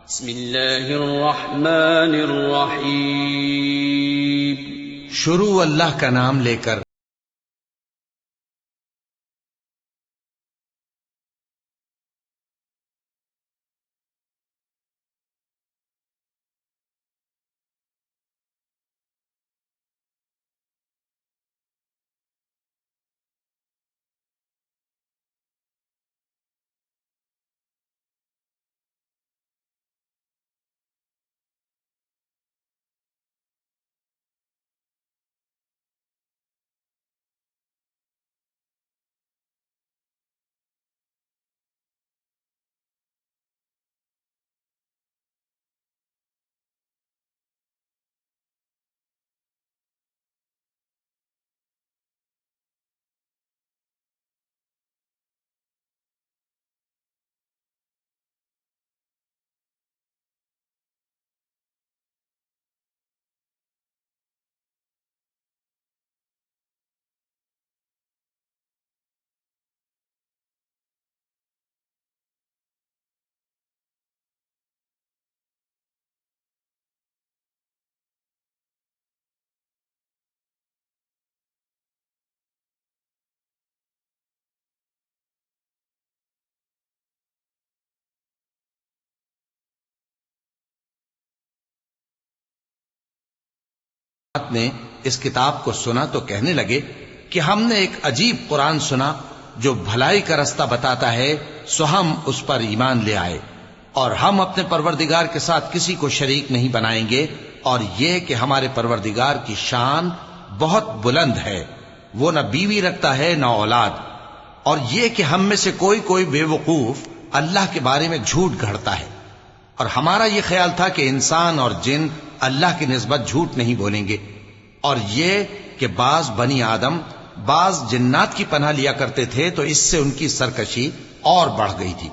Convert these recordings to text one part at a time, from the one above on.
बिस्मिल्लाहिर्रहमानिर्रहीम। शुरू अल्लाह का नाम लेकर। ने इस किताब को सुना तो कहने लगे कि हमने एक अजीब कुरान सुना जो भलाई का रास्ता बताता है, सो हम उस पर ईमान ले आए और हम अपने परवरदिगार के साथ किसी को शरीक नहीं बनाएंगे, और ये कि हमारे परवरदिगार की शान बहुत बुलंद है, वो न बीवी रखता है न औलाद, और ये कि हम में से कोई कोई बेवकूफ अल्लाह के बारे में झूठ गढ़ता है, और हमारा ये ख्याल था कि इंसान और जिन अल्लाह की निस्बत झूठ नहीं बोलेंगे, और ये कि बाज बनी आदम बाज जिन्नात की पनाह लिया करते थे, तो इससे उनकी सरकशी और बढ़ गई थी।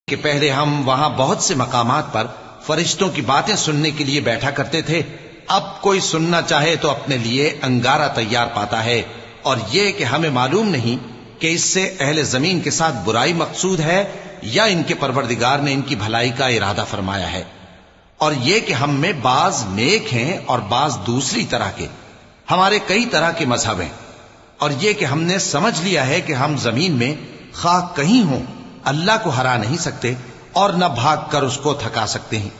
कि पहले हम वहां बहुत से मकामात पर फरिश्तों की बातें सुनने के लिए बैठा करते थे, अब कोई सुनना चाहे तो अपने लिए अंगारा तैयार पाता है, और ये कि हमें मालूम नहीं कि इससे अहले जमीन के साथ बुराई मकसूद है या इनके परवरदिगार ने इनकी भलाई का इरादा फरमाया है, और ये कि हम में बाज नेक हैं और बाज दूसरी तरह के, हमारे कई तरह के मजहब हैं, और ये कि हमने समझ लिया है कि हम जमीन में खा कहीं हों अल्लाह को हरा नहीं सकते और न भाग कर उसको थका सकते हैं।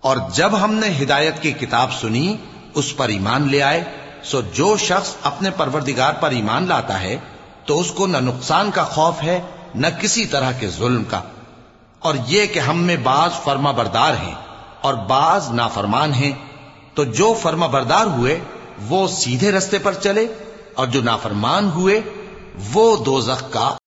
और जब हमने हिदायत की किताब सुनी उस पर ईमान ले आए, सो जो शख्स अपने परवरदिगार पर ईमान लाता है तो उसको न नुकसान का खौफ है न किसी तरह के जुल्म का, और ये कि हम में बाज फर्मा बरदार हैं और बाज नाफरमान हैं, तो जो फर्मा बरदार हुए वो सीधे रास्ते पर चले और जो नाफरमान हुए वो दोज़ख का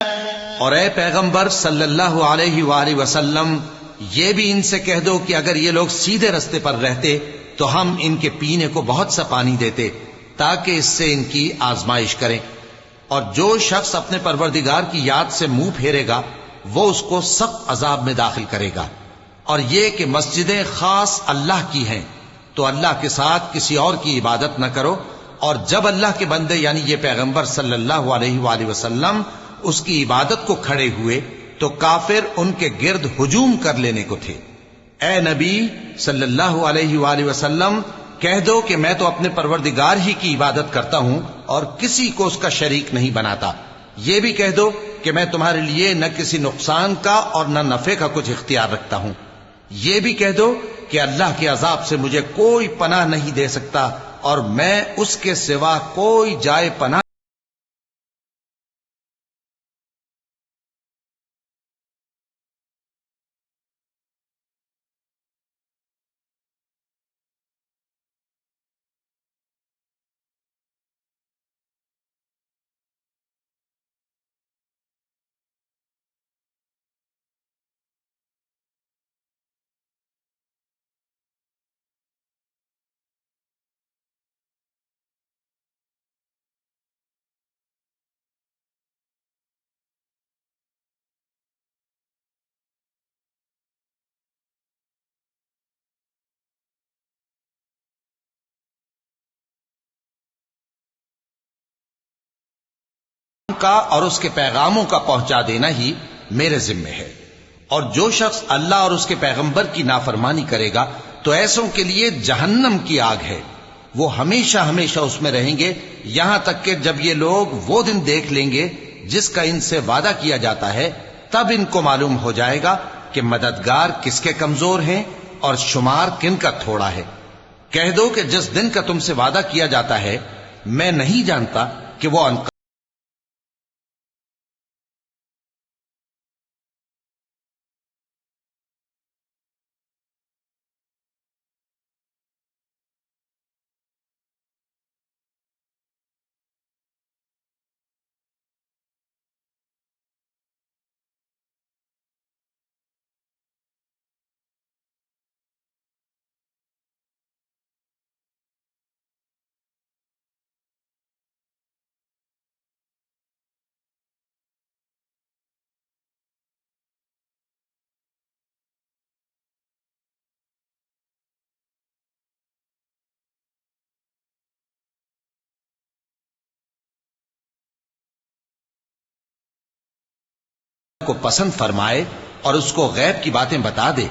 और ए पैगंबर सल्लल्लाहु अलैहि वसल्लम, ये भी इनसे कह दो कि अगर ये लोग सीधे रास्ते पर रहते तो हम इनके पीने को बहुत सा पानी देते ताकि इससे इनकी आजमाइश करें। और जो शख्स अपने परवरदिगार की याद से मुंह फेरेगा वो उसको सख्त अजाब में दाखिल करेगा। और ये कि मस्जिदें खास अल्लाह की हैं, तो अल्लाह के साथ किसी और की इबादत न करो। और जब अल्लाह के बंदे यानी ये पैगंबर सल्लल्लाहु अलैहि वसल्लम उसकी इबादत को खड़े हुए तो काफिर उनके गिर्द हुजूम कर लेने को थे। ए नबी सल्लल्लाहु अलैहि वसल्लम, कह दो कि मैं तो अपने परवरदिगार ही की इबादत करता हूं और किसी को उसका शरीक नहीं बनाता। ये भी कह दो कि मैं तुम्हारे लिए न किसी नुकसान का और न नफे का कुछ इख्तियार रखता हूं। ये भी कह दो कि अल्लाह के अजाब से मुझे कोई पनाह नहीं दे सकता और मैं उसके सिवा कोई जाए पनाह का और उसके पैगामों का पहुंचा देना ही मेरे जिम्मे है। और जो शख्स अल्लाह और उसके पैगंबर की नाफरमानी करेगा तो ऐसों के लिए जहन्नम की आग है, वो हमेशा हमेशा उसमें रहेंगे, यहां तक कि जब ये लोग वो दिन देख लेंगे जिसका इनसे वादा किया जाता है, तब इनको मालूम हो जाएगा कि मददगार किसके कमजोर हैं और शुमार किन का थोड़ा है। कह दो कि जिस दिन का तुमसे वादा किया जाता है मैं नहीं जानता कि वो को पसंद फरमाए और उसको गैब की बातें बता दे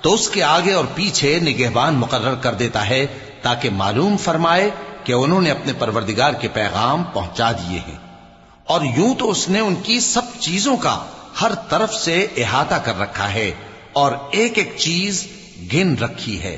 तो उसके आगे और पीछे निगहबान मुकर्रर कर देता है ताकि मालूम फरमाए कि उन्होंने अपने परवरदिगार के पैगाम पहुंचा दिए हैं। और यूं तो उसने उनकी सब चीजों का हर तरफ से इहाता कर रखा है और एक एक चीज गिन रखी है।